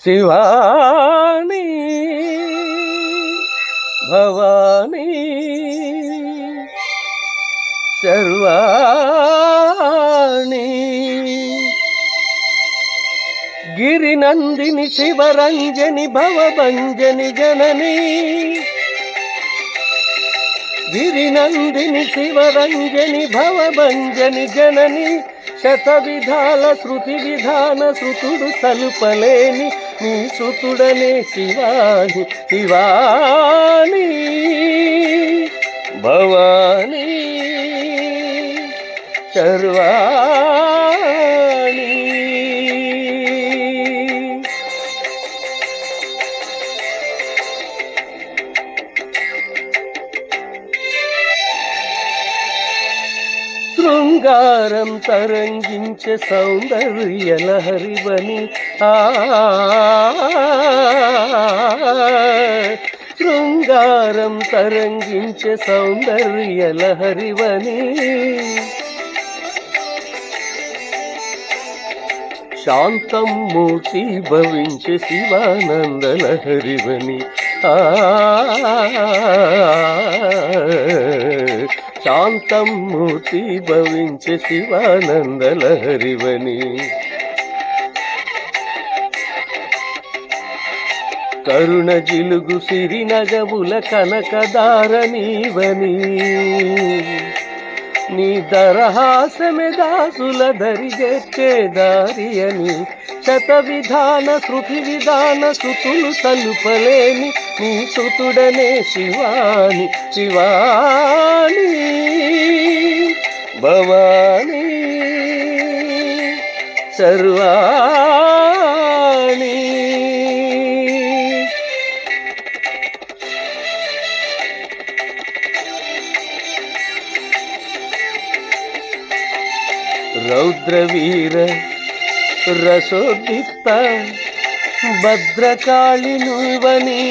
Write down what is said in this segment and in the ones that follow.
శివాని భవాని సర్వాణి గిరినందిని శివరంజని భవభంజని జనని గిరినందిని శివరంజని భవభంజని జనని శతవిధాల శృతి విధాన శృతుడు సలుపలేని నీ శృతుడనే శివాని శివాని భవాని సర్వాణి శృంగారం తరంగించే సౌందర్య లహరివని శృంగారం తరంగించే సౌందర్య లహరివని శాంతం మూర్తి భవించే శివానంద లహరివని శాంతం మూర్తి భవించే శివానంద లహరివని కరుణ జిలుగు సిరి నగవుల కనకదారనీవని నీ దరహాసమె దాసుల దరిగెచ్చే దారియని శతవిధాన శృతి విధాన శృతులు సలుపలేని నీ శృతుడనే శివాని శివాని భవాని సర్వాణి రౌద్రవీర రసోద్దిక్త భద్రకాళి నువ్వని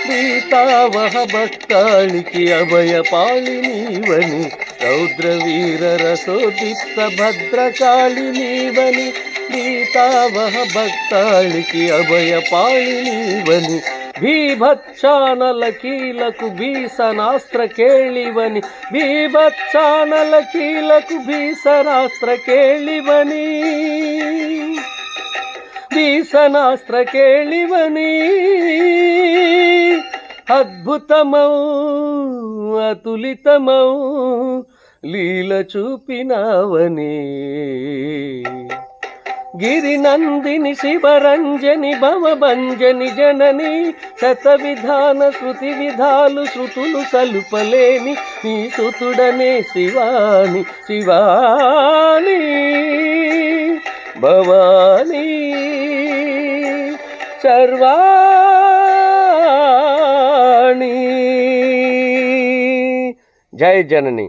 భీతావహ భక్తాళికి అభయపాళి నీవని రౌద్రవీర రసోద్దిక్త భద్రకాళి నీవని భీతావహ భక్తాళికి అభయపాళి నీవని భీభత్సానల కీలకు భీసనాస్త్ర కేళివని భీభత్సానల కీలకు భీసనాస్త్ర కేళివని భీసనాస్త్ర కేళివని అద్భుతమౌ అతులితమౌ లీల చూపినావని గిరినందిని శివరంజని భవభంజని జనని శతవిధాన శృతి విధాలు శృతులు సలుపలేని నీ శృతుడనే శివాని శివాని భవాని సర్వాణి జై జనని.